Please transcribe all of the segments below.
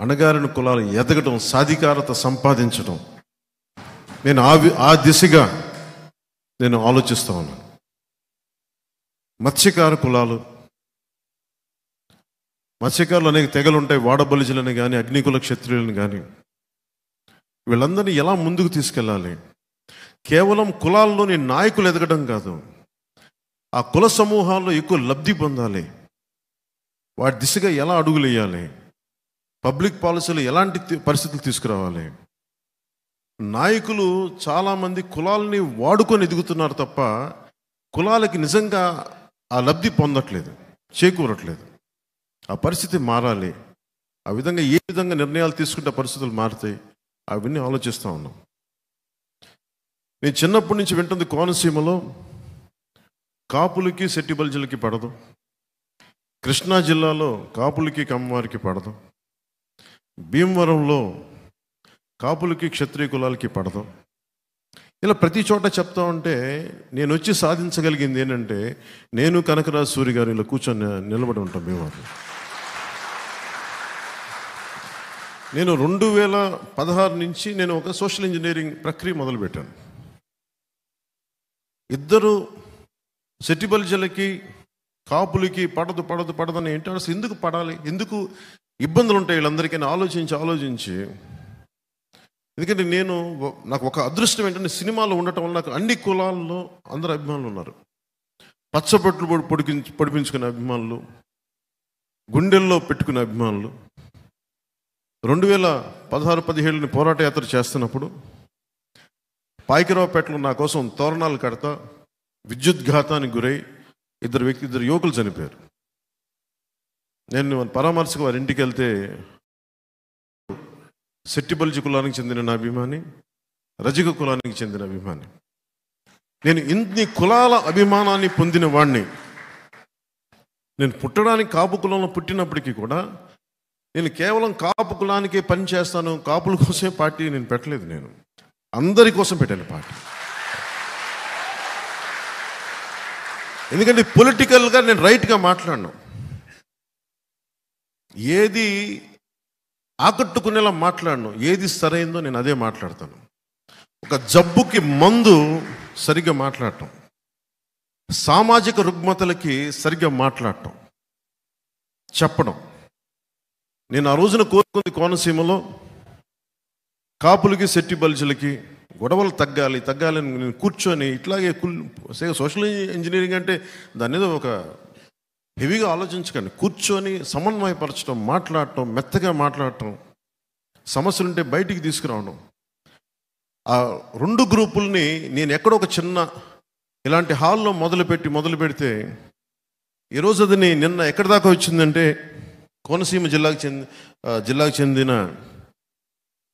అణగారిన కులాలు ఎదగడం, సాధికారత సంపాదించడం, నేను ఆ దిశగా నేను ఆలోచిస్తూ ఉన్నాను. మత్స్యకార కులాలు, మత్స్యకారులు అనేక తెగలు ఉంటాయి. వాడబలిజులని కానీ, అగ్నికుల క్షత్రియులను కానీ, వీళ్ళందరినీ ఎలా ముందుకు తీసుకెళ్ళాలి? కేవలం కులాల్లోని నాయకులు ఎదగడం కాదు, ఆ కుల సమూహాల్లో ఎక్కువ లబ్ధి పొందాలి. వాటి దిశగా ఎలా అడుగులు వేయాలి? పబ్లిక్ పాలసీలు ఎలాంటి పరిస్థితులు తీసుకురావాలి? నాయకులు చాలామంది కులాలని వాడుకొని ఎదుగుతున్నారు తప్ప కులాలకి నిజంగా ఆ లబ్ధి పొందట్లేదు, చేకూరట్లేదు. ఆ పరిస్థితి మారాలి. ఆ విధంగా ఏ విధంగా నిర్ణయాలు తీసుకుంటే పరిస్థితులు మారుతాయి, అవన్నీ ఆలోచిస్తూ ఉన్నాం. నేను చిన్నప్పటి నుంచి వింటుంది, కోనసీమలో కాపులకి సెట్టిబల్జులకి పడదు, కృష్ణా జిల్లాలో కాపులకి కమ్మవారికి పడదు, భీమవరంలో కాపులకి క్షత్రియ కులాలకి పడదు. ఇలా ప్రతి చోట చెప్తా ఉంటే నేను వచ్చి సాధించగలిగింది ఏంటంటే, నేను కనకరాజు సూరి గారు ఇలా కూర్చొని నిలబడి ఉంటాం భీమవరం. నేను 2016 నుంచి నేను ఒక సోషల్ ఇంజనీరింగ్ ప్రక్రియ మొదలుపెట్టాను. ఇద్దరు సెట్టిబల్జులకి కాపులకి పడదు పడదు పడదని ఏంటి, అసలు ఎందుకు పడాలి, ఎందుకు ఇబ్బందులు ఉంటాయి వీళ్ళందరికీ ఆలోచించి ఎందుకంటే నాకు ఒక అదృష్టం ఏంటంటే, సినిమాలో ఉండటం వల్ల నాకు అన్ని కులాల్లో అందరు అభిమానులు ఉన్నారు. పచ్చబొట్లు పొడిపించుకునే అభిమానులు, గుండెల్లో పెట్టుకునే అభిమానులు. 2016-17 పోరాట యాత్ర చేస్తున్నప్పుడు పాయకరావుపేటలో నా కోసం తోరణాలు కడతా విద్యుద్ఘాతానికి గురై ఇద్దరు యువకులు చనిపోయారు. నేను పరామర్శకు వారి ఇంటికి వెళ్తే, సెట్టిబల్జి కులానికి చెందిన నా అభిమాని, రజక కులానికి చెందిన అభిమాని, నేను ఇన్ని కులాల అభిమానాన్ని పొందిన వాడిని. నేను పుట్టడానికి కాపు కులంలో పుట్టినప్పటికీ కూడా నేను కేవలం కాపు కులానికే పని చేస్తాను, కాపుల కోసమే పార్టీ నేను పెట్టలేదు. నేను అందరి కోసం పెట్టాను పార్టీ. ఎందుకంటే పొలిటికల్గా నేను రైట్గా మాట్లాడను, ఏది ఆకట్టుకునేలా మాట్లాడను, ఏది సరైందో నేను అదే మాట్లాడతాను. ఒక జబ్బుకి మందు సరిగ్గా మాట్లాడటం, సామాజిక రుగ్మతలకి సరిగ్గా మాట్లాడటం, చెప్పడం. నేను ఆ రోజున కోరుకుంది, కోనసీమలో కాపులకి సెట్టిబల్జులకి గొడవలు తగ్గాలని నేను కూర్చొని ఇట్లాగే సోషల్ ఇంజనీరింగ్ అంటే దాని మీద ఒక హెవీగా ఆలోచించకండి, కూర్చొని సమన్వయపరచడం, మాట్లాడటం, మెత్తగా మాట్లాడటం, సమస్యలుంటే బయటికి తీసుకురావడం. ఆ రెండు గ్రూపుల్ని నేను ఎక్కడో ఒక చిన్న ఇలాంటి హాల్లో మొదలు పెడితే ఈరోజు అది నిన్న ఎక్కడి దాకా వచ్చిందంటే, కోనసీమ జిల్లాకు చెందిన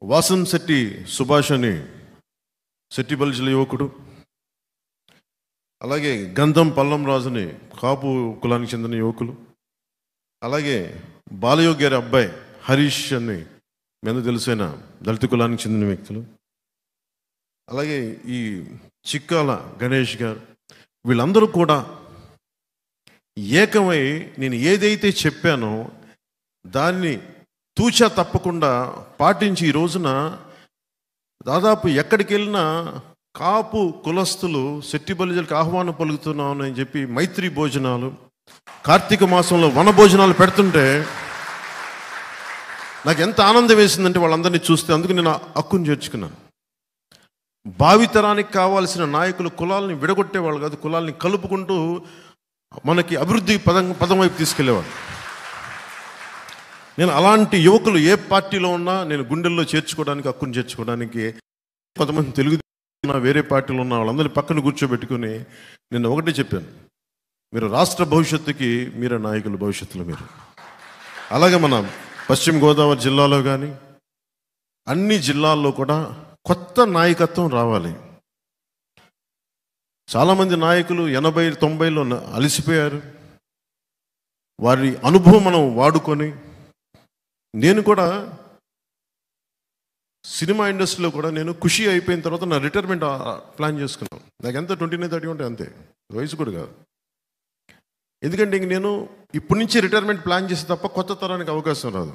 వాసంశెట్టి సుభాష్ అని సెట్టిబల్జుల యువకుడు, అలాగే గంధం పల్లం రాజుని కాపు కులానికి చెందిన యువకులు, అలాగే బాలయోగి గారి అబ్బాయి హరీష్ అని మీద తెలిసిన దళిత కులానికి చెందిన వ్యక్తులు, అలాగే ఈ చిక్కాల గణేష్ గారు, వీళ్ళందరూ కూడా ఏకమై నేను ఏదైతే చెప్పానో దాన్ని తూచా తప్పకుండా పాటించి ఈ రోజున దాదాపు ఎక్కడికి వెళ్ళినా కాపు కులస్తులు సెట్టిబల్జులకు ఆహ్వానం పలుకుతున్నాను అని చెప్పి మైత్రి భోజనాలు, కార్తీక మాసంలో వన భోజనాలు పెడుతుంటే నాకు ఎంత ఆనందం వేసిందంటే వాళ్ళందరినీ చూస్తే. అందుకు నేను హక్కును చేర్చుకున్నాను. భావితరానికి కావాల్సిన నాయకులు కులాలని విడగొట్టేవాళ్ళు కాదు, కులాలని కలుపుకుంటూ మనకి అభివృద్ధి పదం వైపు తీసుకెళ్లేవాడు. నేను అలాంటి యువకులు ఏ పార్టీలో ఉన్నా నేను గుండెల్లో చేర్చుకోవడానికి, హక్కును చేర్చుకోవడానికి, కొంతమంది తెలుగు వేరే పార్టీలో ఉన్న వాళ్ళందరినీ పక్కన కూర్చోబెట్టుకుని నేను ఒకటే చెప్పాను, మీరు రాష్ట్ర భవిష్యత్తుకి మీరే నాయకులు, భవిష్యత్తులో మీరు. అలాగే మన పశ్చిమ గోదావరి జిల్లాలో కానీ అన్ని జిల్లాల్లో కూడా కొత్త నాయకత్వం రావాలి. చాలామంది నాయకులు 80-90లో అలసిపోయారు. వారి అనుభవం మనం వాడుకొని, నేను కూడా సినిమా ఇండస్ట్రీలో కూడా నేను ఖుషి అయిపోయిన తర్వాత నా రిటైర్మెంట్ ప్లాన్ చేసుకున్నాను. నాకు ఎంత 29-30 ఉంటే అంతే, వయసు కూడా కాదు. ఎందుకంటే ఇంక నేను ఇప్పటి నుంచి రిటైర్మెంట్ ప్లాన్ చేస్తే తప్ప కొత్త తరానికి అవకాశం రాదు.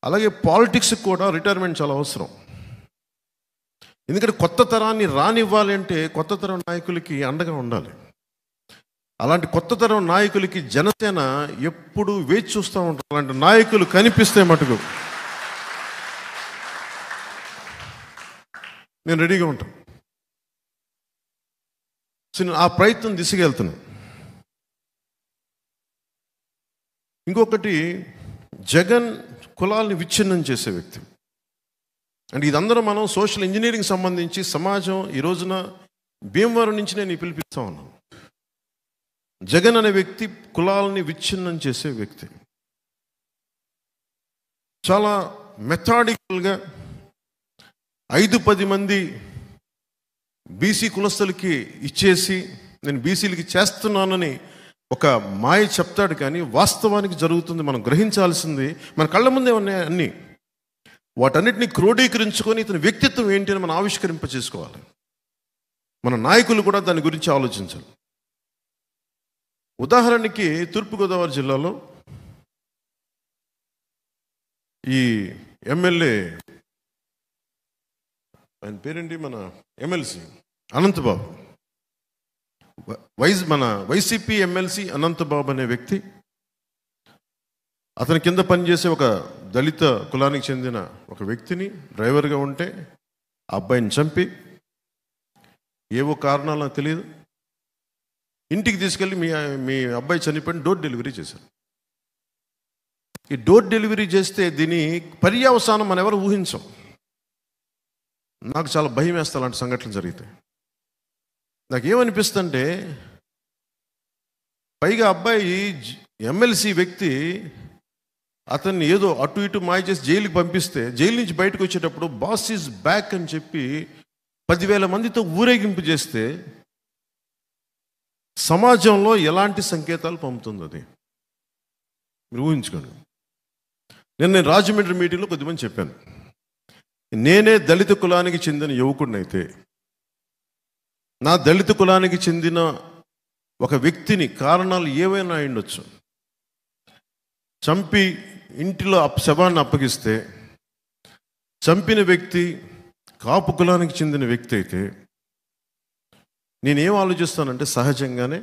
అలాగే పాలిటిక్స్కి కూడా రిటైర్మెంట్ చాలా అవసరం. ఎందుకంటే కొత్త తరాన్ని రానివ్వాలి అంటే కొత్త తరం నాయకులకి అండగా ఉండాలి. అలాంటి కొత్త తరం నాయకులకి జనసేన ఎప్పుడు వేచి చూస్తూ ఉంటారు. అలాంటి నాయకులు కనిపిస్తే మటుకు నేను రెడీగా ఉంటాను. సో నేను ఆ ప్రయత్నం దిశగా వెళ్తున్నాను. ఇంకొకటి, జగన్ కులాల్ని విచ్ఛిన్నం చేసే వ్యక్తి. అంటే ఇదందరూ మనం సోషల్ ఇంజనీరింగ్ సంబంధించి సమాజం ఈ రోజున భీమవరం నుంచి నేను పిలిపిస్తా ఉన్నాను. జగన్ అనే వ్యక్తి కులాలని విచ్ఛిన్నం చేసే వ్యక్తి. చాలా మెథాడికల్గా 5-10 మంది బీసీ కులస్తులకి ఇచ్చేసి నేను బీసీలకి చేస్తున్నానని ఒక మాయ చెప్తాడు, కానీ వాస్తవానికి జరుగుతుంది. మనం గ్రహించాల్సింది మన కళ్ళ ముందే ఉన్నాయి అన్నీ. వాటన్నిటిని క్రోడీకరించుకొని ఇతని వ్యక్తిత్వం ఏంటి అని మనం ఆవిష్కరింప చేసుకోవాలి. మన నాయకులు కూడా దాని గురించి ఆలోచించాలి. ఉదాహరణకి తూర్పుగోదావరి జిల్లాలో ఈ ఎమ్మెల్యే, ఆయన పేరేంటి, మన ఎమ్మెల్సీ అనంతబాబు, మన వైసీపీ ఎమ్మెల్సీ అనంతబాబు అనే వ్యక్తి, అతని కింద పనిచేసే ఒక దళిత కులానికి చెందిన ఒక వ్యక్తిని డ్రైవర్గా ఉంటే ఆ అబ్బాయిని చంపి ఏవో కారణాలు నాకు తెలియదు ఇంటికి తీసుకెళ్ళి మీ అబ్బాయి చనిపోయిన డోర్ డెలివరీ చేశారు. ఈ డోర్ డెలివరీ చేస్తే దీని పర్యవసానం మనం ఎవరు ఊహించం. నాకు చాలా భయం వేస్తా అలాంటి సంఘటనలు జరిగితే. నాకేమనిపిస్తుంటే, పైగా అబ్బాయి ఎమ్మెల్సీ వ్యక్తి అతన్ని ఏదో అటు ఇటు మాయ చేసి జైలుకి పంపిస్తే, జైలు నుంచి బయటకు వచ్చేటప్పుడు బాస్ ఈజ్ బ్యాక్ అని చెప్పి 10,000 మందితో ఊరేగింపు చేస్తే సమాజంలో ఎలాంటి సంకేతాలు పంపుతుంది అది మీరు ఊహించుకోండి. నేను రాజమండ్రి మీటింగ్లో కొద్దిమంది చెప్పాను, నేనే దళిత కులానికి చెందిన యువకుడినైతే నా దళిత కులానికి చెందిన ఒక వ్యక్తిని కారణాలు ఏవైనా అయ్యుండొచ్చు చంపి ఇంటిలో శవాన్ని అప్పగిస్తే, చంపిన వ్యక్తి కాపు కులానికి చెందిన వ్యక్తి అయితే నేనేం ఆలోచిస్తానంటే, సహజంగానే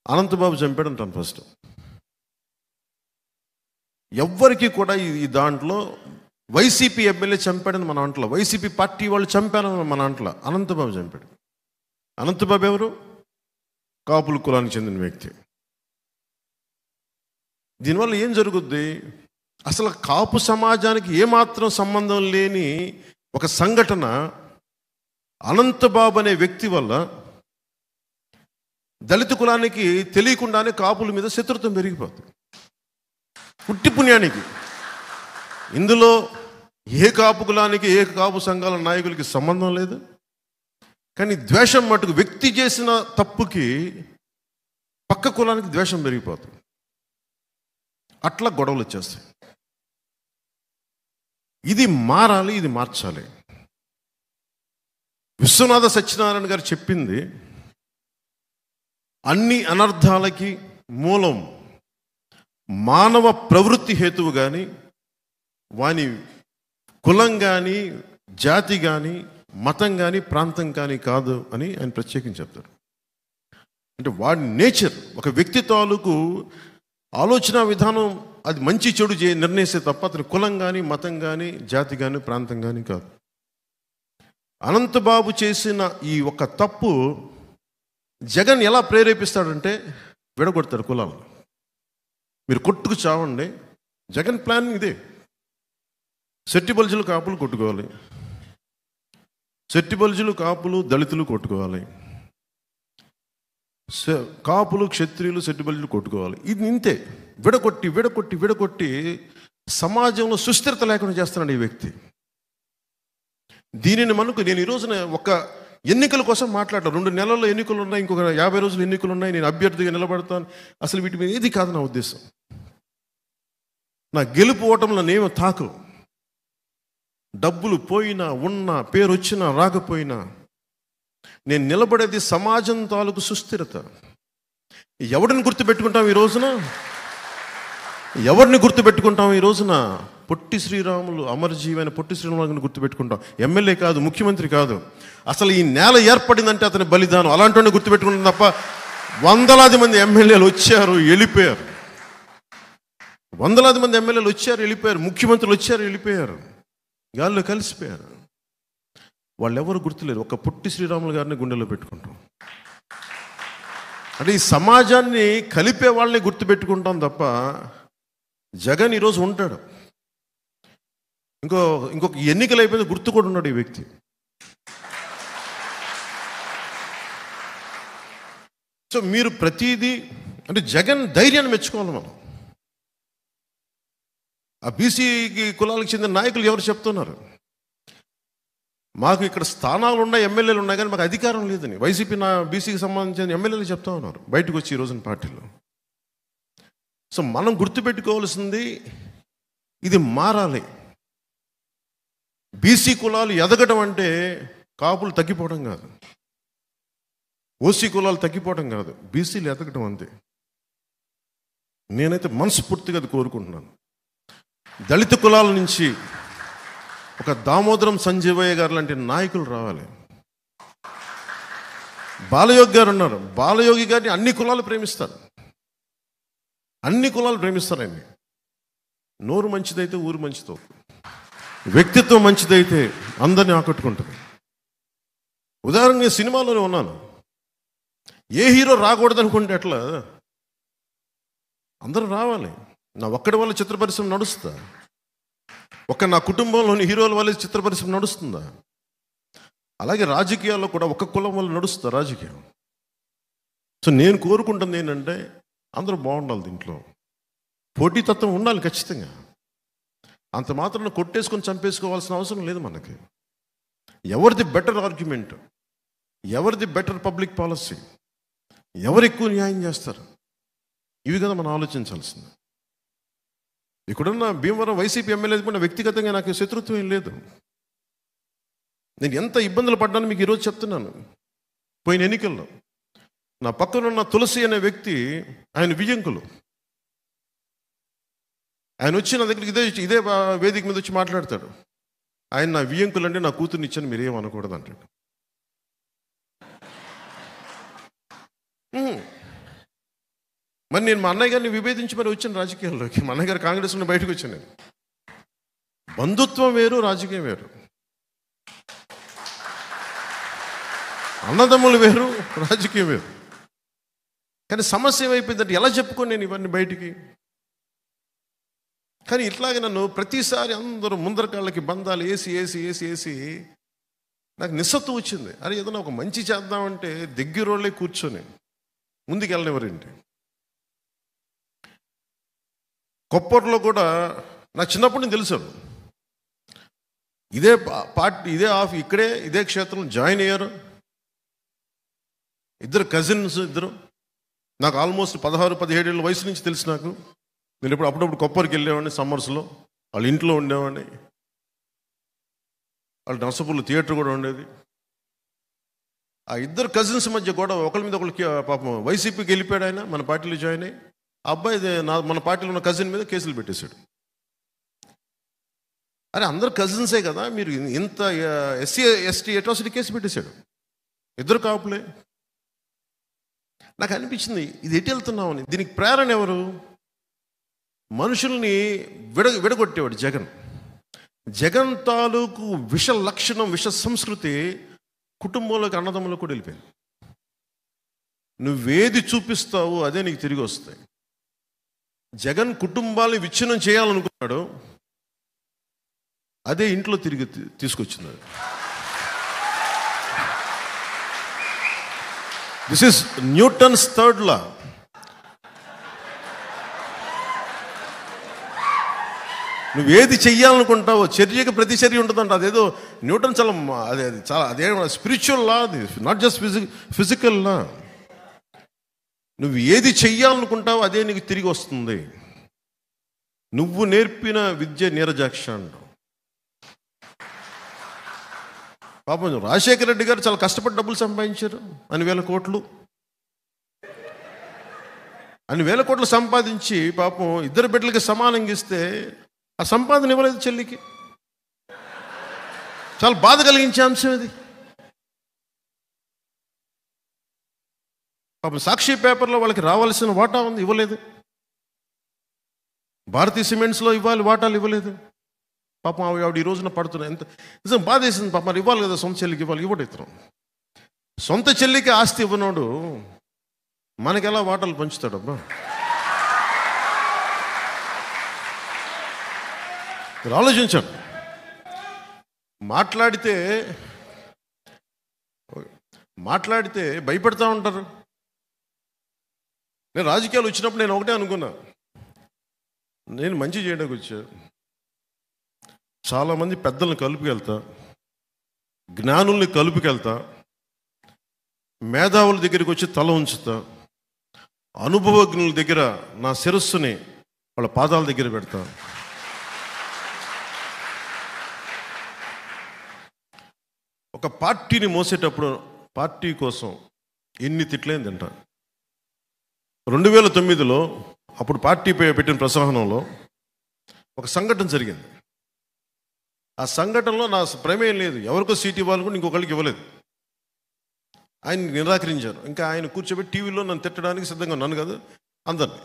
అనంతబాబు చంపాడు అంటాను ఫస్ట్. ఎవ్వరికి కూడా ఈ దాంట్లో వైసీపీ ఎమ్మెల్యే చంపాడని మన అంటలో, వైసీపీ పార్టీ వాళ్ళు చంపారని మన అంటలో, అనంతబాబు చంపాడు. అనంతబాబు ఎవరు? కాపుల కులానికి చెందిన వ్యక్తి. దీనివల్ల ఏం జరుగుద్ది? అసలు కాపు సమాజానికి ఏమాత్రం సంబంధం లేని ఒక సంఘటన అనంతబాబు అనే వ్యక్తి వల్ల దళిత కులానికి తెలియకుండానే కాపుల మీద శత్రుత్వం పెరిగిపోతుంది. పుట్టి పుణ్యానికి ఇందులో ఏ కాపు కులానికి ఏ కాపు సంఘాల నాయకులకి సంబంధం లేదు, కానీ ద్వేషం మటుకు వ్యక్తి చేసిన తప్పుకి పక్క కులానికి ద్వేషం పెరిగిపోతుంది. అట్లా గొడవలు వచ్చేస్తాయి. ఇది మారాలి, ఇది మార్చాలి. విశ్వనాథ సత్యనారాయణ గారు చెప్పింది, అన్ని అనర్థాలకి మూలం మానవ ప్రవృత్తి హేతువు కానీ, వాని కులం కానీ, జాతి కానీ, మతం కానీ, ప్రాంతం కానీ కాదు అని ఆయన ప్రత్యేకించి చెప్తారు. అంటే వాడి నేచర్, ఒక వ్యక్తి తాలూకు ఆలోచన విధానం అది మంచి చెడు నిర్ణయిస్తే తప్ప అతని కులం కానీ, మతం కానీ, జాతి కానీ, ప్రాంతం కానీ కాదు. అనంతబాబు చేసిన ఈ ఒక తప్పు జగన్ ఎలా ప్రేరేపిస్తాడంటే, విడగొడతాడు కులాలు. మీరు కొట్టుకు చావండి. జగన్ ప్లాన్ ఇదే. సెట్టి బల్జులు కాపులు కొట్టుకోవాలి, సెట్టి బల్జులు కాపులు దళితులు కొట్టుకోవాలి, కాపులు క్షత్రియులు సెట్టి బల్జులు కొట్టుకోవాలి. ఇది ఇంతే. విడగొట్టి విడగొట్టి విడగొట్టి సమాజంలో సుస్థిరత లేకుండా చేస్తున్నాడు ఈ వ్యక్తి. దీనిని మనకు నేను ఈరోజున ఒక ఎన్నికల కోసం మాట్లాడతాను. 2 నెలల్లో ఎన్నికలు ఉన్నాయి, ఇంకొక 50 రోజులు ఎన్నికలు ఉన్నాయి, నేను అభ్యర్థిగా నిలబడతాను. అసలు వీటి మీద ఏది కాదు నా ఉద్దేశం. నా గెలుపు ఓటంలో నేమో తాకు. డబ్బులు పోయినా, ఉన్నా, పేరు వచ్చినా రాకపోయినా నేను నిలబడేది సమాజం తాలూకు సుస్థిరత. ఎవడిని గుర్తుపెట్టుకుంటాం ఈ రోజున? ఎవరిని గుర్తుపెట్టుకుంటాం ఈ రోజున? పొట్టి శ్రీరాములు, అమరజీవైన పొట్టి శ్రీరాములు గుర్తుపెట్టుకుంటాం. ఎమ్మెల్యే కాదు, ముఖ్యమంత్రి కాదు, అసలు ఈ నేల ఏర్పడిందంటే అతని బలిదానం, అలాంటి గుర్తుపెట్టుకుంటాం తప్ప వందలాది మంది ఎమ్మెల్యేలు వచ్చారు వెళ్ళిపోయారు. వందలాది మంది ఎమ్మెల్యేలు వచ్చారు వెళ్ళిపోయారు, ముఖ్యమంత్రులు వచ్చారు వెళ్ళిపోయారు, గాల్లో కలిసిపోయారు. వాళ్ళు ఎవరు గుర్తులేదు. ఒక పొట్టి శ్రీరాములు గారిని గుండెలో పెట్టుకుంటాం. అంటే ఈ సమాజాన్ని కలిపే వాళ్ళని గుర్తుపెట్టుకుంటాం తప్ప జగన్ ఈరోజు ఉంటాడు, ఇంకొక ఎన్నికలు అయిపోయింది గుర్తు కూడా ఉన్నాడు ఈ వ్యక్తి. సో మీరు ప్రతిదీ అంటే జగన్ ధైర్యాన్ని మెచ్చుకోవాలి మనం. ఆ బీసీకి కులాలకు చెందిన నాయకులు ఎవరు చెప్తున్నారు, మాకు ఇక్కడ స్థానాలు ఉన్నాయి, ఎమ్మెల్యేలు ఉన్నాయి, కానీ మాకు అధికారం లేదని వైసీపీ బీసీకి సంబంధించిన ఎమ్మెల్యేలు చెప్తా ఉన్నారు బయటకు వచ్చి ఈ రోజున పార్టీలో. సో మనం గుర్తుపెట్టుకోవాల్సింది ఇది మారాలి. బీసీ కులాలు ఎదగడం అంటే కాపులు తగ్గిపోవడం కాదు, ఓసీ కులాలు తగ్గిపోవడం కాదు, బీసీలు ఎదగడం అంతే. నేనైతే మనస్ఫూర్తిగా అది కోరుకుంటున్నాను. దళిత కులాల నుంచి ఒక దామోదరం సంజీవయ్య గారు లాంటి నాయకులు రావాలి. బాలయోగి గారు ఉన్నారు, బాలయోగి గారిని అన్ని కులాలు ప్రేమిస్తారు, అన్ని కులాలు ప్రేమిస్తారండి. నోరు మంచిదైతే ఊరు మంచితో, వ్యక్తిత్వం మంచిదైతే అందరినీ ఆకట్టుకుంటుంది. ఉదాహరణ నేను సినిమాలోనే ఉన్నాను, ఏ హీరో రాకూడదు అనుకుంటే ఎట్లా? అందరూ రావాలి. నా ఒక్కడి వల్ల చిత్ర పరిశ్రమ నడుస్తుందా? నా కుటుంబంలోని హీరోల వల్ల చిత్ర పరిశ్రమ నడుస్తుందా? అలాగే రాజకీయాల్లో కూడా ఒక కులం వల్ల నడుస్తుందా రాజకీయం? సో నేను కోరుకుంటుంది ఏంటంటే అందరూ బాగుండాలి, దీంట్లో పోటీతత్వం ఉండాలి ఖచ్చితంగా. అంత మాత్రం కొట్టేసుకొని చంపేసుకోవాల్సిన అవసరం లేదు మనకి. ఎవరిది బెటర్ ఆర్గ్యుమెంట్, ఎవరిది బెటర్ పబ్లిక్ పాలసీ, ఎవరు ఎక్కువ న్యాయం చేస్తారు, ఇవి కదా మనం ఆలోచించాల్సింది. ఇక్కడున్న భీమవరం వైసీపీ ఎమ్మెల్యే కూడా వ్యక్తిగతంగా నాకు శత్రుత్వం ఏం లేదు. నేను ఎంత ఇబ్బందులు పడ్డానో మీకు ఈరోజు చెప్తున్నాను. పోయిన ఎన్నికల్లో నా పక్కనున్న తులసి అనే వ్యక్తి, ఆయన వియ్యంకులు, ఆయన వచ్చి నా దగ్గరికి ఇదే వేదిక మీద వచ్చి మాట్లాడతాడు. ఆయన నా వియ్యంకులు అంటే నా కూతుర్ని ఇచ్చాను, మీరేం అనకూడదు అంటాడు. మరి నేను మా అన్నయ్య గారిని విభేదించి మరి వచ్చాను రాజకీయాల్లోకి. మా అన్నయ్య గారు కాంగ్రెస్ నుండి బయటకు వచ్చాను. నేను బంధుత్వం వేరు, రాజకీయం వేరు. అన్నదమ్ములు వేరు, రాజకీయం వేరు. కానీ సమస్య ఏమైపోయిందంటే ఎలా చెప్పుకోను నేను ఇవన్నీ బయటికి? కానీ ఇట్లాగే నన్ను ప్రతిసారి అందరూ ముందర కాళ్ళకి బంధాలు వేసి వేసి వేసి వేసి నాకు నిస్సత్తు వచ్చింది. అరే ఏదైనా ఒక మంచి చేద్దామంటే దగ్గరోళ్ళే కూర్చొని ముందుకు వెళ్ళనివ్వరేంటి? కొప్పట్లో కూడా నాకు చిన్నప్పటి నుంచి తెలుసు, ఇదే పార్టీ, ఇదే క్షేత్రంలో జాయిన్ అయ్యారు ఇద్దరు కజిన్స్. నాకు ఆల్మోస్ట్ 16-17 ఏళ్ళ వయసు నుంచి తెలుసు నాకు. నేను అప్పుడప్పుడు కొప్పరికి వెళ్ళేవాడిని, సమ్మర్స్లో వాళ్ళ ఇంట్లో ఉండేవాడిని. వాళ్ళ నర్సపూర్లో థియేటర్ కూడా ఉండేది. ఆ ఇద్దరు కజిన్స్ మధ్య కూడా ఒకరి మీద ఒకరికి పాపం వైసీపీకి వెళ్ళిపోయాడు ఆయన, మన పార్టీలో జాయిన్ అయ్యి. ఆ అబ్బాయి మన పార్టీలో ఉన్న కజిన్ మీద కేసులు పెట్టేశాడు. అరే అందరు కజిన్సే కదా, మీరు ఇంత SC/ST అట్రాసిటీ కేసు పెట్టేశాడు. ఇద్దరు కాపులే. నాకు అనిపించింది ఇది ఎటు వెళ్తున్నామని. దీనికి ప్రేరణ ఎవరు? మనుషుల్ని విడగొట్టేవాడు జగన్. జగన్ తాలూకు విష లక్షణం, విష సంస్కృతి కుటుంబంలోకి, అన్నదమ్ములకు కూడా వెళ్ళిపోయింది. నువ్వేది చూపిస్తావో అదే నీకు తిరిగి వస్తాయి. జగన్ కుటుంబాన్ని విచ్ఛిన్నం చేయాలనుకున్నాడు, అదే ఇంట్లో తిరిగి తీసుకొచ్చింది. This is Newton's third law. నువ్వేది చెయ్యాలనుకుంటావో చర్యకి ప్రతిచర్య ఉంటుందంట. అదేదో న్యూటన్ అదే స్పిరిచువల్ లా, అది నాట్ జస్ట్ ఫిజికల్ లా. నువ్వు ఏది చెయ్యాలనుకుంటావో అదే నీకు తిరిగి వస్తుంది. నువ్వు నేర్పిన విద్య నీరజాక్ష అంటావు. పాపం రాజశేఖర రెడ్డి గారు చాలా కష్టపడి డబ్బులు సంపాదించారు, 1,000 కోట్లు. అన్ని వేల కోట్లు సంపాదించి పాపం ఇద్దరు బిడ్డలకి సమానంగా ఇస్తే ఆ సంపాదన ఇవ్వలేదు చెల్లికి. చాలా బాధ కలిగించే అంశం ఇది. పాపం సాక్షి పేపర్లో వాళ్ళకి రావాల్సిన వాటా ఉంది, ఇవ్వలేదు. భారతీయ సిమెంట్స్లో ఇవ్వాలి వాటాలు, ఇవ్వలేదు. పాపం ఆవిడ ఈ రోజున పడుతున్నాయి. ఎంత నిజం బాధ వేసింది. పాపం మరి ఇవ్వాలి కదా, సొంత చెల్లికి ఇవ్వాలి, ఇవ్వడు ఇతను. సొంత చెల్లికి ఆస్తి ఇవ్వనోడు మనకెలా వాటాలు పంచుతాడబ్బా? మీరు ఆలోచించండి. మాట్లాడితే భయపెడతా ఉంటారు. నేను రాజకీయాలు వచ్చినప్పుడు నేను ఒకటే అనుకున్నా, నేను మంచి చేయడానికి వచ్చా. చాలామంది పెద్దలను కలుపుకెళ్తా, జ్ఞానుల్ని కలుపుకెళ్తా, మేధావుల దగ్గరికి వచ్చి తల ఉంచుతా, అనుభవజ్ఞుల దగ్గర నా శిరస్సుని వాళ్ళ పాదాల దగ్గర పెడతా. ఒక పార్టీని మోసేటప్పుడు పార్టీ కోసం ఎన్ని తిట్లేని తింటా. 2009లో అప్పుడు పార్టీపై పెట్టిన ప్రసంగంలో ఒక సంఘటన జరిగింది. ఆ సంఘటనలో నా ప్రమేయం లేదు. ఎవరికో సీట్ ఇవ్వాలి కూడా ఇంకొకరికి ఇవ్వలేదు. ఆయన నిరాకరించారు. ఇంకా ఆయన కూర్చోబెట్టి టీవీలో నన్ను తిట్టడానికి సిద్ధంగా, నన్ను కాదు అందరినీ.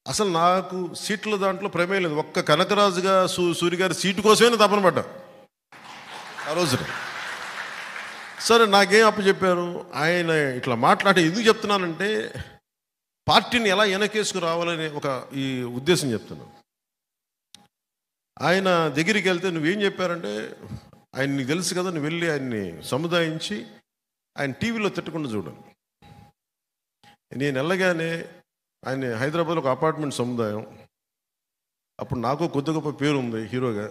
అసలు నాకు సీట్ల దాంట్లో ప్రమేయం లేదు. ఒక్క కనకరాజుగా సూరి గారి సీటు కోసమే తపన పడ్డా ఆ రోజున. సరే, నాకేం అప్పచెప్పారు? ఆయన ఇట్లా మాట్లాడి ఎందుకు చెప్తున్నానంటే పార్టీని ఎలా వెనకేసుకు రావాలనే ఒక ఈ ఉద్దేశం చెప్తున్నాను. ఆయన దగ్గరికి వెళ్తే నువ్వేం చెప్పారంటే, ఆయన నీకు తెలుసు కదా, నువ్వు వెళ్ళి ఆయన్ని సముదాయించి ఆయన టీవీలో తిట్టకుండా చూడండి. నేను వెళ్ళగానే ఆయన హైదరాబాద్లో ఒక అపార్ట్మెంట్ సముదాయం, అప్పుడు నాకు కొద్ది గొప్ప పేరు ఉంది హీరోగా.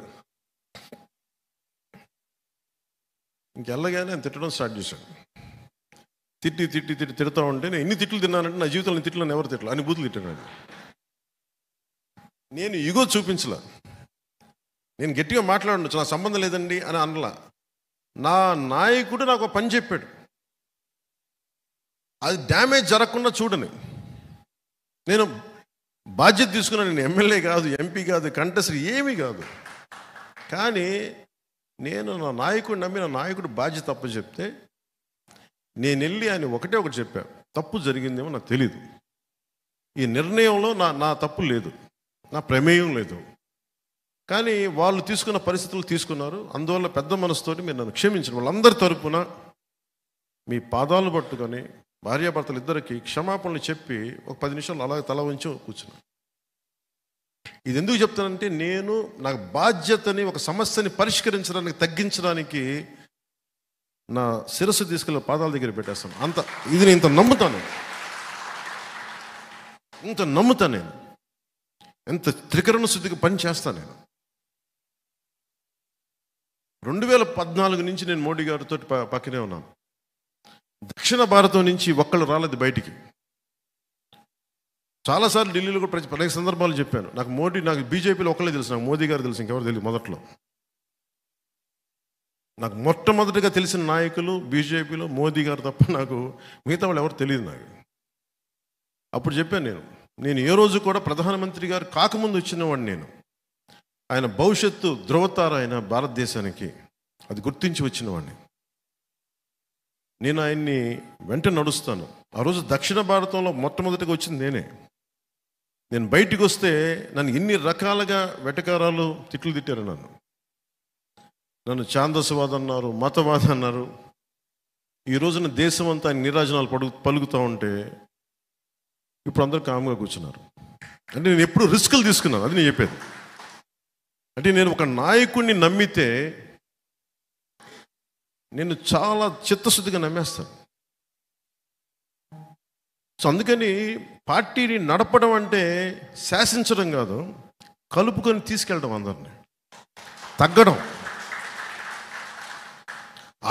ఇంకెళ్ళగానే ఆయన తిట్టడం స్టార్ట్ చేశాడు. తిడతా ఉంటే నేను ఎన్ని తిట్లు తిన్నానంటే నా జీవితంలో తిట్లు ఎవరు తిట్టలు అని బూతులు తిట్టాను. నేను ఇగో చూపించలా, నేను గట్టిగా మాట్లాడచ్చు, నా సంబంధం లేదండి అని అనలా. నా నాయకుడు నాకు పని చెప్పాడు, అది డ్యామేజ్ జరగకుండా చూడని నేను బాధ్యత తీసుకున్నాను. నేను ఎమ్మెల్యే కాదు, ఎంపీ కాదు, కంటెస్టర్ ఏమీ కాదు. కానీ నేను నా నాయకుడు నమ్మి నా నాయకుడు బాధ్యత తప్పు చెప్తే నేను వెళ్ళి ఆయన ఒకటే ఒకటి చెప్పాను, తప్పు జరిగిందేమో నాకు తెలీదు, ఈ నిర్ణయంలో నా తప్పు లేదు, నా ప్రమేయం లేదు, కానీ వాళ్ళు తీసుకున్న పరిస్థితులు తీసుకున్నారు, అందువల్ల పెద్ద మనసుతోటి మీరు నన్ను క్షమించండి. వాళ్ళందరి తరపున మీ పాదాలు పట్టుకొని భార్యాభర్తలు ఇద్దరికి క్షమాపణలు చెప్పి ఒక 10 నిమిషాలు అలాగే తల వంచి కూర్చున్నాను. ఇది ఎందుకు చెప్తానంటే, నేను నాకు బాధ్యతని ఒక సమస్యని పరిష్కరించడానికి, తగ్గించడానికి నా శిరస్సు తీసుకెళ్ళి పాదాల దగ్గర పెట్టేస్తాను. ఇది నేను ఇంత నమ్ముతాను, నేను ఎంత త్రికరణ శుద్ధికి పని చేస్తాను. నేను 2014 నుంచి నేను మోడీ గారితో పక్కనే ఉన్నాను. దక్షిణ భారతం నుంచి ఒక్కళ్ళు రాలేదు బయటికి. చాలాసార్లు ఢిల్లీలో కూడా అనేక సందర్భాలు చెప్పాను, నాకు బీజేపీలో ఒక్కళ్ళే తెలుసు, నాకు మోదీ గారు తెలుసు, ఇంకెవరు తెలియదు. మొదట్లో నాకు మొట్టమొదటిగా తెలిసిన నాయకులు బీజేపీలో మోదీ గారు తప్ప నాకు మిగతా వాళ్ళు ఎవరు తెలియదు. నాకు అప్పుడు చెప్పాను, నేను ఏ రోజు కూడా ప్రధానమంత్రి గారు కాకముందు వచ్చినవాడిని. నేను ఆయన భవిష్యత్తు ధృవతార ఆయన భారతదేశానికి, అది గుర్తించి వచ్చినవాడిని. నేను ఆయన్ని వెంట నడుస్తాను. ఆ రోజు దక్షిణ భారతంలో మొట్టమొదటిగా వచ్చింది నేనే. నేను బయటికి వస్తే నన్ను ఎన్ని రకాలుగా వెటకారాలు తిట్లు తిట్టారు. నన్ను ఛాందసవాదం అన్నారు, మతవాదం అన్నారు. ఈ రోజున దేశం అంతా ఆయన నీరాజనాలు పలుకుతూ ఉంటే ఇప్పుడు అందరూ కామ్గా కూర్చున్నారు. అంటే నేను ఎప్పుడు రిస్కులు తీసుకున్నాను, అది నేను చెప్పేది. అంటే నేను ఒక నాయకుడిని నమ్మితే నేను చాలా చిత్తశుద్ధిగా నమ్మేస్తాను. సో అందుకని పార్టీని నడపడం అంటే శాసించడం కాదు, కలుపుకొని తీసుకెళ్ళడం, అందరినీ తగ్గడం,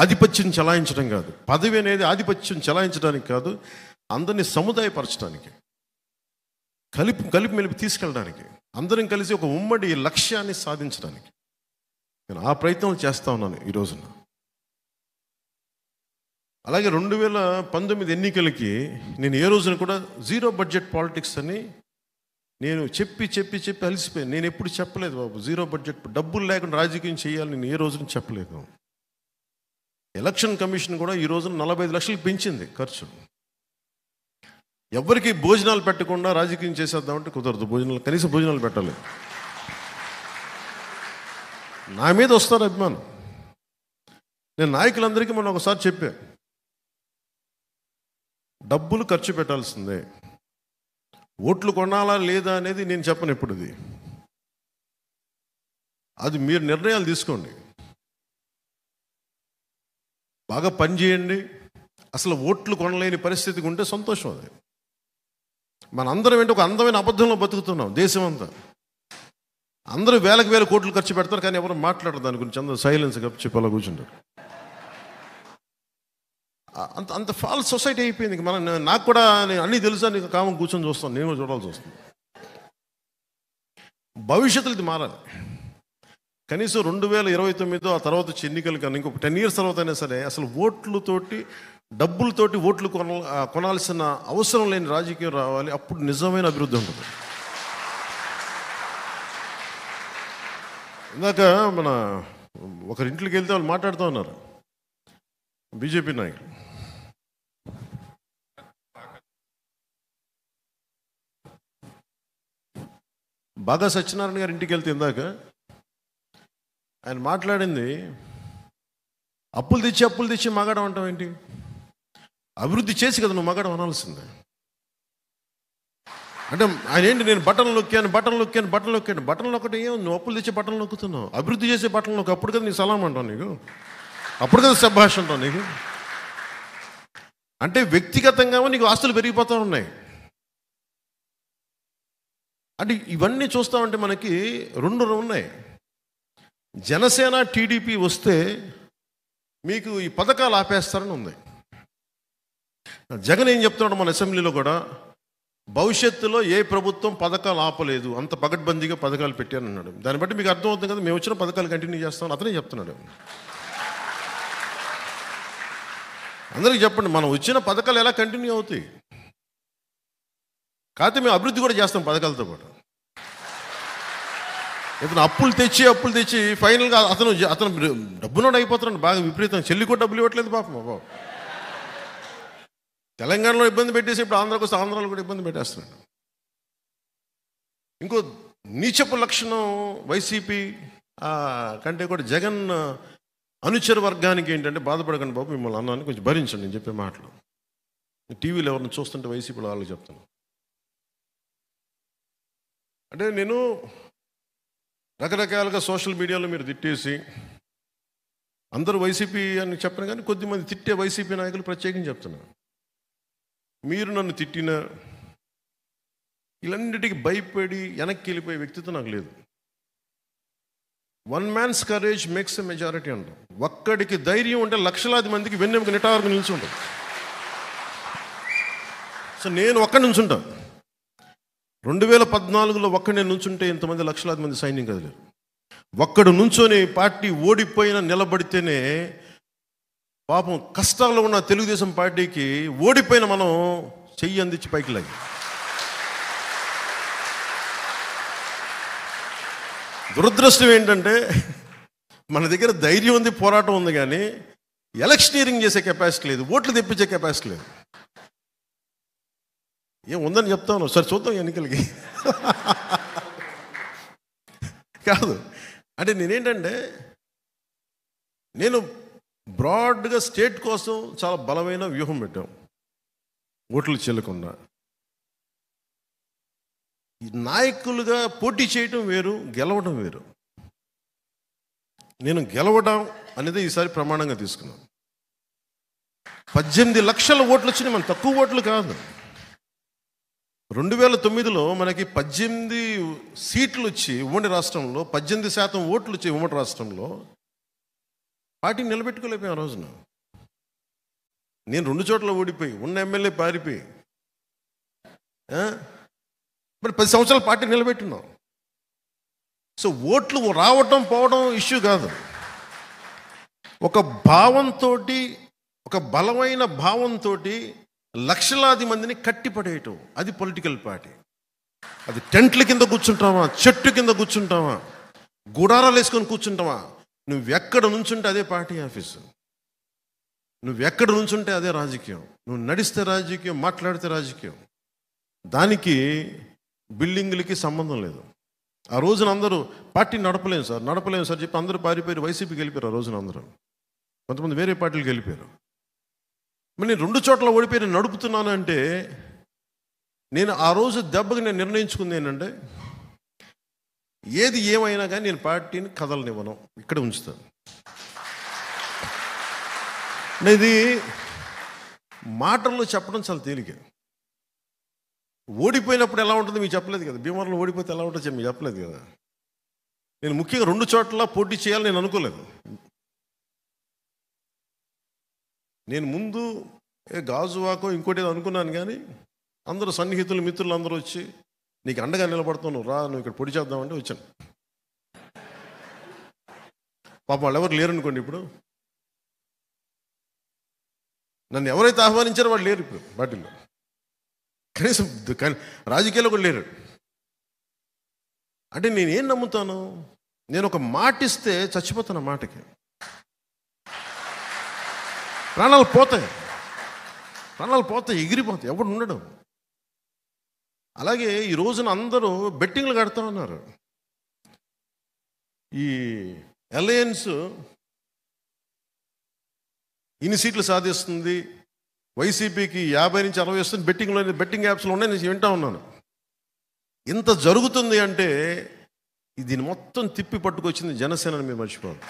ఆధిపత్యం చెలాయించడం కాదు. పదవి అనేది ఆధిపత్యం చెలాయించడానికి కాదు, అందరినీ సముదాయపరచడానికి, కలిపి మెలిపి తీసుకెళ్ళడానికి, అందరం కలిసి ఒక ఉమ్మడి లక్ష్యాన్ని సాధించడానికి నేను ఆ ప్రయత్నం చేస్తా ఉన్నాను ఈ రోజున. అలాగే 2019 ఎన్నికలకి నేను ఏ రోజున కూడా జీరో బడ్జెట్ పాలిటిక్స్ అని నేను చెప్పి అలసిపోయాను. నేను ఎప్పుడు చెప్పలేదు బాబు, జీరో బడ్జెట్, డబ్బులు లేకుండా రాజకీయం చేయాలి నేను ఏ రోజున చెప్పలేదు. ఎలక్షన్ కమిషన్ కూడా ఈ రోజున 45 లక్షలకు పెంచింది ఖర్చు. ఎవరికి భోజనాలు పెట్టకుండా రాజకీయం చేసేద్దామంటే కుదరదు. కనీసం భోజనాలు పెట్టాలి. నా మీద వస్తారు అభిమానం. నేను నాయకులందరికీ మొన్న ఒకసారి చెప్పా, డబ్బులు ఖర్చు పెట్టాల్సిందే, ఓట్లు కొనాలా లేదా అనేది నేను చెప్పను. ఎప్పుడు అది మీరు నిర్ణయాలు తీసుకోండి. బాగా పని చేయండి. అసలు ఓట్లు కొనలేని పరిస్థితికి ఉంటే సంతోషం. అది మన అందరం ఏంటి, ఒక అందమైన అబద్ధంలో బతుకుతున్నాం. దేశం అంతా అందరూ వేల కోట్లు ఖర్చు పెడతారు, కానీ ఎవరు మాట్లాడరు దాని గురించి. అందరూ సైలెన్స్ చెప్పి అలా కూర్చుంటారు. అంత ఫాల్స్ సొసైటీ అయిపోయింది. నాకు కూడా అన్నీ తెలుసా, నీకు కామం కూర్చొని చూస్తాను, నేను కూడా చూడాల్సి వస్తుంది. భవిష్యత్తులో ఇది మారాలి. కనీసం 2029 ఆ తర్వాత వచ్చే ఎన్నికలు కానీ ఇంకొక 10 years తర్వాత అయినా సరే అసలు ఓట్లతోటి, డబ్బులతోటి ఓట్లు కొనాల్సిన అవసరం లేని రాజకీయం రావాలి. అప్పుడు నిజమైన అభివృద్ధి ఉంటుంది. ఇందాక మన ఒకరింట్లోకి వెళ్తే వాళ్ళు మాట్లాడుతూ ఉన్నారు, బీజేపీ నాయకులు. బాగా సత్యనారాయణ గారి ఇంటికి వెళ్తే ఇందాక ఆయన మాట్లాడింది, అప్పులు తెచ్చి మగాడం అంటావు ఏంటి? అభివృద్ధి చేసి కదా నువ్వు మగాడం అనాల్సిందే. అంటే ఆయన ఏంటి, నేను బటన్ నొక్కాను ఒకటి ఏం, నువ్వు అప్పులు తెచ్చే బటన్ నొక్కుతున్నావు, అభివృద్ధి చేసే బటన్ నొక్కు. అప్పుడు కదా నీకు సలాం అంటావు, నీకు అప్పుడు కదా శభాష్ అంటావు నీకు. అంటే వ్యక్తిగతంగా నీకు ఆస్తులు పెరిగిపోతూ ఉన్నాయి. అంటే ఇవన్నీ చూస్తామంటే మనకి రెండు ఉన్నాయి. జనసేన టీడీపీ వస్తే మీకు ఈ పథకాలు ఆపేస్తారని ఉంది. జగన్ ఏం చెప్తున్నాడు మన అసెంబ్లీలో కూడా, భవిష్యత్తులో ఏ ప్రభుత్వం పథకాలు ఆపలేదు, అంత పగడ్బందీగా పథకాలు పెట్టాను అన్నాడు. దాన్ని బట్టి మీకు అర్థమవుతుంది కదా, మేము వచ్చిన పథకాలు కంటిన్యూ చేస్తామని అతనే చెప్తున్నాడు. అందరికీ చెప్పండి, మనం వచ్చిన పథకాలు ఎలా కంటిన్యూ అవుతాయి? కాకపోతే మేము అభివృద్ధి కూడా చేస్తాం పథకాలతో పాటు. ఇప్పుడు అప్పులు తెచ్చి ఫైనల్గా అతను డబ్బునోడు అయిపోతున్నాడు బాగా విపరీతం. చెల్లి కూడా డబ్బులు ఇవ్వట్లేదు పాపం. బాబు తెలంగాణలో ఇబ్బంది పెట్టేసి ఇప్పుడు ఆంధ్రాకు వస్తే ఆంధ్రాలో కూడా ఇబ్బంది పెట్టేస్తున్నాడు. ఇంకో నీచపు లక్షణం వైసీపీ కంటే కూడా జగన్ అనుచర వర్గానికి ఏంటంటే, బాధపడకండి బాబు, మిమ్మల్ని అన్నాను కొంచెం భరించండి నేను చెప్పే మాటలు. టీవీలో ఎవరిని చూస్తుంటే వైసీపీలో వాళ్ళు చెప్తాను. అంటే నేను రకరకాలుగా సోషల్ మీడియాలో మీరు తిట్టేసి, అందరూ వైసీపీ అని చెప్పను కానీ కొద్దిమంది తిట్టే వైసీపీ నాయకులు ప్రత్యేకంగా చెప్తున్నారు, మీరు నన్ను తిట్టినా ఇలాంటికి భయపడి వెనక్కి వెళ్ళిపోయే వ్యక్తిత్వం నాకు లేదు. One man's courage makes a majority అంటాం. ఒక్కడికి ధైర్యం ఉంటే లక్షలాది మందికి వెన్నెముక నిటారుగా నిల్చుంటాం. సో నేను ఒక్కడి నుంచుంటాను. 2014లో ఒక్కడి నేను నుంచుంటే ఇంతమంది లక్షలాది మంది సైన్యం కదలేరు. ఒక్కడు నుంచొని పార్టీ ఓడిపోయినా నిలబడితేనే పాపం కష్టాల్లో ఉన్న తెలుగుదేశం పార్టీకి ఓడిపోయిన మనం చెయ్యి అందించి పైకి లాగి. దురదృష్టం ఏంటంటే మన దగ్గర ధైర్యం ఉంది, పోరాటం ఉంది, కానీ ఎలక్షనీరింగ్ చేసే కెపాసిటీ లేదు, ఓట్లు తెప్పించే కెపాసిటీ లేదు. ఏం ఉందని చెప్తాను, సరే చూద్దాం ఎన్నికలకి. కాదు అంటే నేనేంటంటే, నేను బ్రాడ్గా స్టేట్ కోసం చాలా బలమైన వ్యూహం పెట్టాం. ఓట్లు చెల్లకుండా నాయకులుగా పోటీ చేయటం వేరు, గెలవడం వేరు. నేను గెలవడం అనేది ఈసారి ప్రమాణంగా తీసుకున్నాను. 18 లక్షల ఓట్లు వచ్చినాయి, మన తక్కువ ఓట్లు కాదు. 2009లో మనకి 18 సీట్లు వచ్చి ఉమ్మడి రాష్ట్రంలో 18% ఓట్లు వచ్చి ఉమ్మడి రాష్ట్రంలో పార్టీని నిలబెట్టుకోలేకపోయాం ఆ రోజున. నేను 2 చోట్ల ఓడిపోయి, ఉన్న ఎమ్మెల్యే పారిపోయి, మరి 10 సంవత్సరాలు పార్టీ నిలబెట్టున్నాం. సో ఓట్లు రావటం పోవడం ఇష్యూ కాదు. ఒక భావంతో, ఒక ఒక బలమైన భావంతో లక్షలాది మందిని కట్టిపడేయటం, అది పొలిటికల్ పార్టీ. అది టెంట్ల కింద కూర్చుంటావా, చెట్టు కింద కూర్చుంటావా, గుడారాలు వేసుకొని కూర్చుంటావా, నువ్వెక్కడ నుంచుంటే అదే పార్టీ ఆఫీసు, నువ్వెక్కడ నుంచుంటే అదే రాజకీయం. నువ్వు నడిస్తే రాజకీయం, మాట్లాడితే రాజకీయం. దానికి బిల్డింగులకి సంబంధం లేదు. ఆ రోజున అందరూ పార్టీ నడపలేము సార్ చెప్పి అందరూ పారిపోయారు, వైసీపీకి వెళ్ళిపోయారు. ఆ రోజున అందరూ, కొంతమంది వేరే పార్టీలకు వెళ్ళిపోయారు. మరి నేను 2 చోట్ల ఓడిపోయి నేను నడుపుతున్నాను అంటే, నేను ఆ రోజు దెబ్బకి నేను నిర్ణయించుకుంది ఏంటంటే, ఏది ఏమైనా కానీ నేను పార్టీని కదలనివ్వను, ఇక్కడ ఉంచుతాను. ఇది మాటల్లో చెప్పడం చాలా తేలిక. ఓడిపోయినప్పుడు ఎలా ఉంటుంది మీకు చెప్పలేదు కదా, భీమవరంలో ఓడిపోతే ఎలా ఉంటుందో మీకు చెప్పలేదు కదా. నేను ముఖ్యంగా 2 చోట్ల పోటీ చేయాలని నేను అనుకోలేదు. నేను ముందు గాజువాకో ఇంకోటి ఏదో అనుకున్నాను, కానీ అందరూ సన్నిహితులు మిత్రులు అందరూ వచ్చి నీకు అండగా నిలబడతావు, నువ్వు రా, నువ్వు ఇక్కడ పొడి చేద్దామంటే వచ్చాను. పాపం వాళ్ళు ఎవరు లేరనుకోండి, ఇప్పుడు నన్ను ఎవరైతే ఆహ్వానించారో వాళ్ళు లేరు ఇప్పుడు పార్టీలో, కనీసం రాజకీయాల్లో కూడా లేరు. అంటే నేనేం నమ్ముతాను, నేను ఒక మాట ఇస్తే చచ్చిపోతాను, ఆ మాటకి ప్రాణాలు పోతాయి, ఎగిరిపోతాయి, ఎవడు ఉండడం. అలాగే ఈ రోజున అందరూ బెట్టింగ్లు కడతా ఉన్నారు. ఈ అలయన్స్ ఇన్ని సీట్లు సాధిస్తుంది, వైసీపీకి 50 నుంచి 60 వస్తుంది, బెట్టింగ్ యాప్స్లో ఉన్నాయి. నేను వింటా ఉన్నాను. ఇంత జరుగుతుంది అంటే దీన్ని మొత్తం తిప్పి పట్టుకొచ్చింది జనసేనని మీరు మర్చిపోవాలి.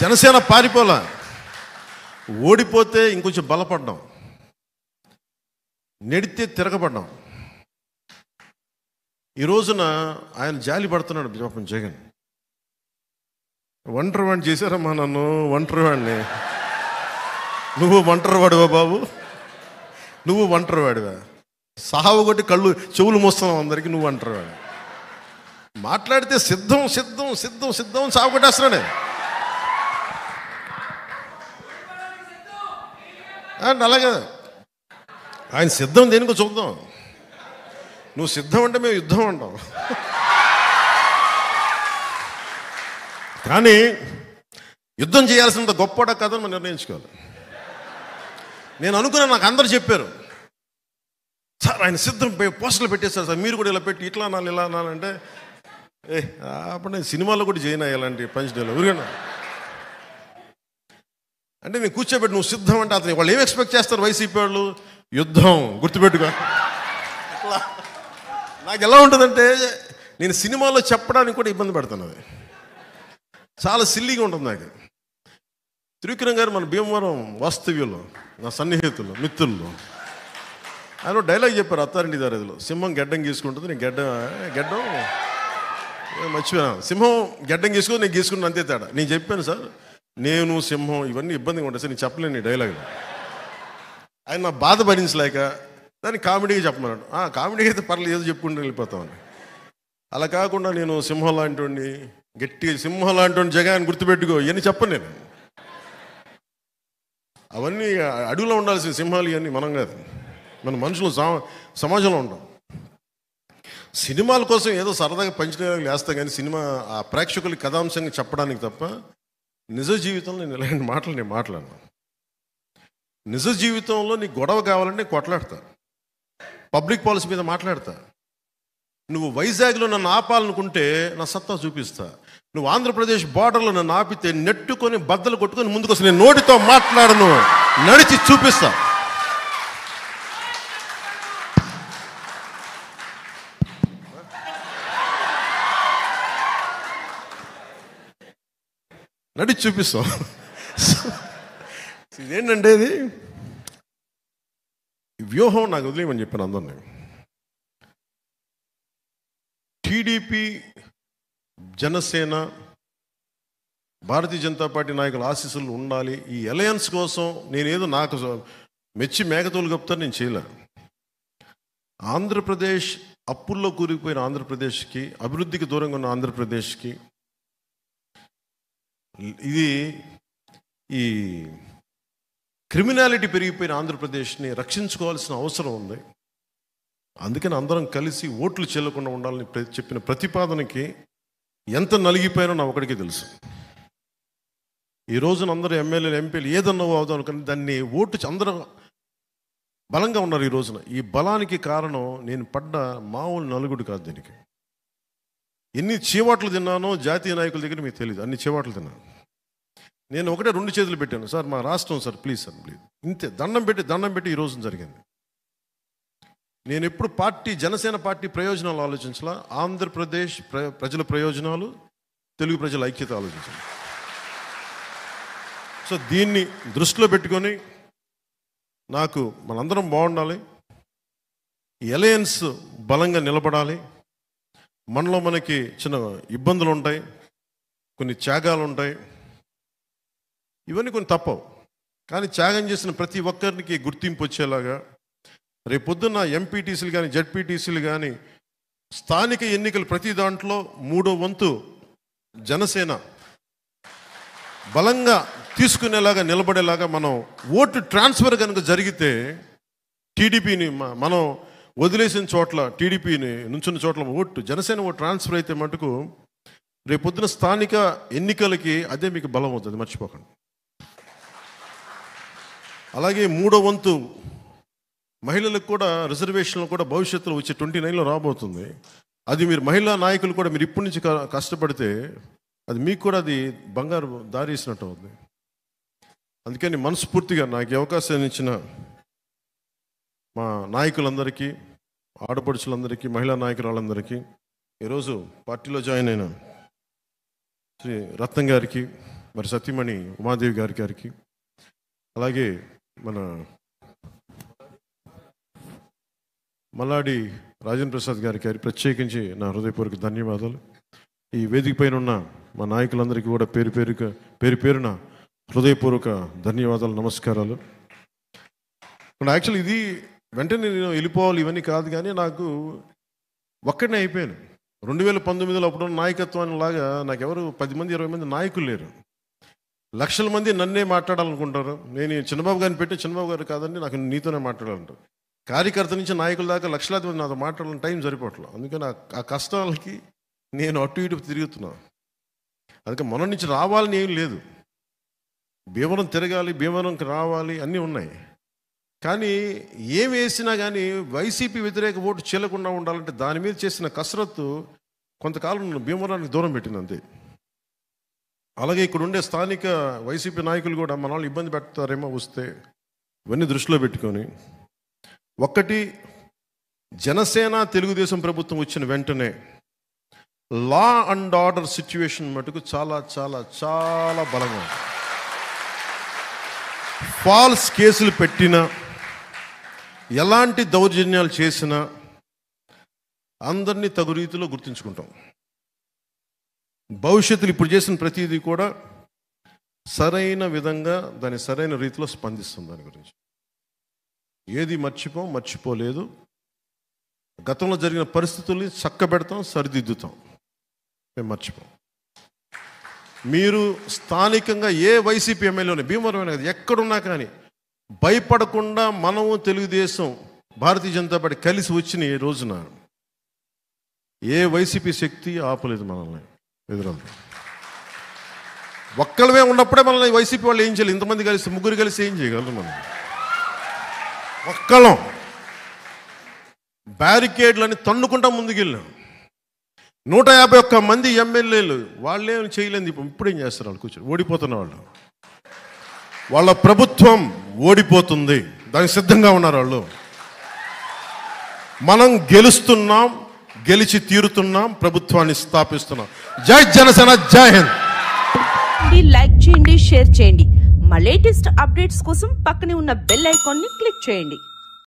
జనసేన పారిపోలా, ఓడిపోతే ఇంకొంచెం బలపడ్డాం, నెడితే తిరగబడ్డాం. ఈ రోజున ఆయన జాలి పడుతున్నాడు పాపం జగన్. ఒంటరి వాడిని చేశారమ్మా నన్ను, ఒంటరి వాడిని. నువ్వు ఒంటరి వాడివా బాబు, నువ్వు ఒంటరి వాడివా? సావు కొట్టి కళ్ళు చెవులు మోస్తున్నావు అందరికీ, నువ్వు ఒంటరి వాడి. మాట్లాడితే సిద్ధం సిద్ధం సిద్ధం సిద్ధం సాగు కొట్టేస్తున్నాడే. అలాగే ఆయన సిద్ధం దేనికో చూద్దాం. నువ్వు సిద్ధం అంటే మేము యుద్ధం అంటాం. కానీ యుద్ధం చేయాల్సినంత గొప్పడా కాదని మనం నిర్ణయించుకోవాలి. నేను అనుకున్నా, నాకు అందరు చెప్పారు, సార్ ఆయన సిద్ధం పోస్టర్లు పెట్టేస్తారు సార్, మీరు కూడా ఇలా పెట్టి ఇట్లా అనాలి ఇలా అనాలంటే, అప్పుడు నేను సినిమాలో కూడా చేయను ఇలాంటి పంచ్ డేలో ఊరికన్నా. అంటే నేను కూర్చోబెట్టి నువ్వు సిద్ధం అంటే అతను వాళ్ళు ఏం ఎక్స్పెక్ట్ చేస్తారు వైసీపీ వాళ్ళు? యుద్ధం, గుర్తుపెట్టుకో. అట్లా నాకు ఎలా ఉంటుందంటే, నేను సినిమాలో చెప్పడానికి కూడా ఇబ్బంది పడుతున్నది, చాలా సిల్లీగా ఉంటుంది నాకు. త్రివిక్రమ్ గారు మన భీమవరం వాస్తవ్యంలో నా సన్నిహితులు మిత్రులు ఆయన డైలాగ్ చెప్పారు అత్తారింటి దారిలో, సింహం గెడ్డం గీసుకుంటుంది, నేను గెడ్డం మర్చిపోయాను, సింహం గెడ్డం గీసుకుని నేను గీసుకున్నాను, అంతే తేడా. నేను చెప్పాను సార్, నేను సింహం ఇవన్నీ ఇబ్బందిగా ఉంటాయి సార్, నేను చెప్పలేను ఈ డైలాగ్. ఆయన నా బాధ భరించలేక దాన్ని కామెడీగా చెప్పమన్నాడు. కామెడీగా అయితే పర్లేదు, ఏదో చెప్పుకుంటూ వెళ్ళిపోతామని. అలా కాకుండా నేను సింహం లాంటి వాడిని, గట్టి సింహం లాంటి వాడిని జగన్ గుర్తుపెట్టుకో ఇవన్నీ చెప్పను నేను. అవన్నీ అడవిలో ఉండాల్సిన సింహాలు ఇవన్నీ మనం కాదు, మన మనుషులు సమాజంలో ఉంటాం. సినిమాల కోసం ఏదో సరదాగా పంచడానికి వేస్తాం, కానీ సినిమా ఆ ప్రేక్షకులకి కథాంశంగా చెప్పడానికి తప్ప నిజ జీవితంలో నేను ఇలాంటి మాటలు నేను మాట్లాడను. నిజ జీవితంలో నీకు గొడవ కావాలంటే నేను కొట్లాడతా, పబ్లిక్ పాలసీ మీద మాట్లాడతా. నువ్వు వైజాగ్లో నన్ను ఆపాలనుకుంటే నా సత్తా చూపిస్తా. నువ్వు ఆంధ్రప్రదేశ్ బార్డర్లో నన్ను ఆపితే నెట్టుకొని బద్దలు కొట్టుకొని ముందుకు వస్తా. నేను నోటితో మాట్లాడను, నడిచి చూపిస్తా. నడిచి చూపిస్తాం. ఇదేంటంటే ఇది వ్యూహం నాకు వదిలేయమని చెప్పాను అందరినీ. టీడీపీ, జనసేన, భారతీయ జనతా పార్టీ నాయకుల ఆశీస్సులు ఉండాలి. ఈ అలయన్స్ కోసం నేనేదో నాకు మెచ్చి మేకతోలు కప్తాను, నేను చేయలే. ఆంధ్రప్రదేశ్ అప్పుల్లో కూరుకుపోయిన ఆంధ్రప్రదేశ్కి, అభివృద్ధికి దూరంగా ఉన్న ఆంధ్రప్రదేశ్కి ఇది ఈ క్రిమినాలిటీ పెరిగిపోయిన ఆంధ్రప్రదేశ్ని రక్షించుకోవాల్సిన అవసరం ఉంది. అందుకని అందరం కలిసి ఓట్లు చెల్లకుండా ఉండాలని చెప్పిన ప్రతిపాదనకి ఎంత నలిగిపోయానో నా ఒకడికి తెలుసు. ఈ రోజున అందరూ ఎమ్మెల్యేలు ఎంపీలు ఏదన్నా అవుదాం కానీ దాన్ని ఓటు అందరూ బలంగా ఉన్నారు ఈ రోజున. ఈ బలానికి కారణం నేను పడ్డ మామూలు నలుగుడు కాదు. దీనికి ఎన్ని చీవాట్లు తిన్నానో జాతీయ నాయకుల దగ్గర మీకు తెలియదు. అన్ని చీవాట్లు తిన్నాను. నేను ఒకటే 2 చేతులు పెట్టాను, సార్ మా రాష్ట్రం సార్ ప్లీజ్ సార్ ప్లీజ్, ఇంతే దండం పెట్టి ఈ రోజున జరిగింది. నేను ఎప్పుడు జనసేన పార్టీ ప్రయోజనాలు ఆలోచించాల, ఆంధ్రప్రదేశ్ ప్రజల ప్రయోజనాలు, తెలుగు ప్రజల ఐక్యత ఆలోచించాలి. సో దీన్ని దృష్టిలో పెట్టుకొని నాకు మనందరం బాగుండాలి, ఈ అలయన్స్ బలంగా నిలబడాలి. మనలో మనకి చిన్న ఇబ్బందులు ఉంటాయి, కొన్ని త్యాగాలు ఉంటాయి, ఇవన్నీ కొన్ని తప్పవు. కానీ త్యాగం చేసిన ప్రతి ఒక్కరికి గుర్తింపు వచ్చేలాగా రేపొద్దున్న ఎంపీటీసీలు కానీ జడ్పీటీసీలు కానీ స్థానిక ఎన్నికలు ప్రతి దాంట్లో 3వ వంతు జనసేన బలంగా తీసుకునేలాగా నిలబడేలాగా మనం ఓటు ట్రాన్స్ఫర్ కనుక జరిగితే టీడీపీని మనం వదిలేసిన చోట్ల, టీడీపీని నుంచున్న చోట్ల జనసేన ఓటు ట్రాన్స్ఫర్ అయితే మటుకు రేపొద్దున స్థానిక ఎన్నికలకి అదే మీకు బలం అవుతుంది, మర్చిపోకండి. అలాగే 3వ వంతు మహిళలకు కూడా రిజర్వేషన్లు కూడా భవిష్యత్తులో వచ్చే 29లో రాబోతుంది. అది మీరు మహిళా నాయకులు కూడా మీరు ఇప్పటి నుంచి కష్టపడితే అది మీకు కూడా అది బంగారు దారి ఇచ్చినట్టు అవుతుంది. అందుకని మనస్ఫూర్తిగా నాకు అవకాశాన్ని ఇచ్చిన మా నాయకులందరికీ, ఆడపడుచులందరికీ, మహిళా నాయకురాలందరికీ, ఈరోజు పార్టీలో జాయిన్ అయిన శ్రీ రత్నం గారికి, మరి సతీమణి ఉమాదేవి గారికి, అలాగే మన మల్లాడి రాజేంద్ర ప్రసాద్ గారికి ప్రత్యేకించి నా హృదయపూర్వక ధన్యవాదాలు. ఈ వేదిక పైన ఉన్న మా నాయకులందరికీ కూడా పేరు పేరున హృదయపూర్వక ధన్యవాదాలు, నమస్కారాలు. యాక్చువల్లీ ఇది వెంటనే నేను వెళ్ళిపోవాలి ఇవన్నీ కాదు, కానీ నాకు ఒక్కడనే అయిపోయాను. 2019లో అప్పుడు నాయకత్వాన్ని లాగా నాకు ఎవరు 10 మంది 20 మంది నాయకులు లేరు. లక్షల మంది నన్నే మాట్లాడాలనుకుంటారు. నేను చిన్నబాబు గారిని పెట్టి చిన్నబాబు గారు కాదండి నాకు నీతోనే మాట్లాడాలంటారు. కార్యకర్త నుంచి నాయకుల దాకా లక్షలాది మంది నాతో మాట్లాడాలని టైం సరిపోవట్లేదు. అందుకని ఆ కష్టాలకి నేను అటు ఇటు తిరుగుతున్నాను. అందుకే మొన్న నుంచి రావాలని ఏం లేదు, భీమవరం తిరగాలి, భీమవరంకి రావాలి అన్నీ ఉన్నాయి. కానీ ఏం వేసినా కానీ వైసీపీ వ్యతిరేక ఓటు చెల్లకుండా ఉండాలంటే దాని మీద చేసిన కసరత్తు కొంతకాలం భీమవరానికి దూరం పెట్టింది అంతే. అలాగే ఇక్కడ ఉండే స్థానిక వైసీపీ నాయకులు కూడా మన వాళ్ళు ఇబ్బంది పెడతారేమో వస్తే ఇవన్నీ దృష్టిలో పెట్టుకొని, ఒక్కటి జనసేన తెలుగుదేశం ప్రభుత్వం వచ్చిన వెంటనే లా అండ్ ఆర్డర్ సిచ్యువేషన్ మటుకు చాలా చాలా చాలా బలంగా ఉంది. ఫాల్స్ కేసులు పెట్టినా, ఎలాంటి దౌర్జన్యాలు చేసినా అందరినీ తగు రీతిలో గుర్తించుకుంటాం. భవిష్యత్తులో ఇప్పుడు చేసిన ప్రతిదీ కూడా సరైన విధంగా దాని సరైన రీతిలో స్పందిస్తుంది. దాని గురించి ఏది మర్చిపోలేదు. గతంలో జరిగిన పరిస్థితుల్ని చక్కబెడతాం, సరిదిద్దుతాం, మేము మర్చిపోం. మీరు స్థానికంగా ఏ వైసీపీ ఎమ్మెల్యేని భీమవరం కదా ఎక్కడున్నా కానీ భయపడకుండా మనము తెలుగుదేశం భారతీయ జనతా పార్టీ కలిసి వచ్చిన ఈ రోజున ఏ వైసీపీ శక్తి ఆపలేదు మనల్ని. ఎదురంతా ఒక్కళ్ళమే ఉన్నప్పుడే మనల్ని వైసీపీ వాళ్ళు ఏం చేయాలి? ఇంతమంది కలిసి, ముగ్గురు కలిసి ఏం చేయగలరు? మనం ఒక్కళ్ళం బ్యారికేడ్లని తన్నుకుంటా ముందుకెళ్ళాం. 151 మంది ఎమ్మెల్యేలు వాళ్ళేం చేయలేదు. ఇప్పుడేం చేస్తారు? వాళ్ళు కూర్చొని ఓడిపోతున్న వాళ్ళ ప్రభుత్వం ఓడిపోతుంది, దానికి సిద్ధంగా ఉన్నారు వాళ్ళు. మనం గెలుస్తున్నాం, గెలిచి తీరుతున్నాం, ప్రభుత్వాన్ని స్థాపిస్తున్నాం. జై జనసేన, జై హింద్. లైక్ చేయండి, షేర్ చేయండి. మా లేటెస్ట్ అప్డేట్స్ కోసం పక్కనే ఉన్న బెల్ ఐకాన్ ని క్లిక్ చేయండి.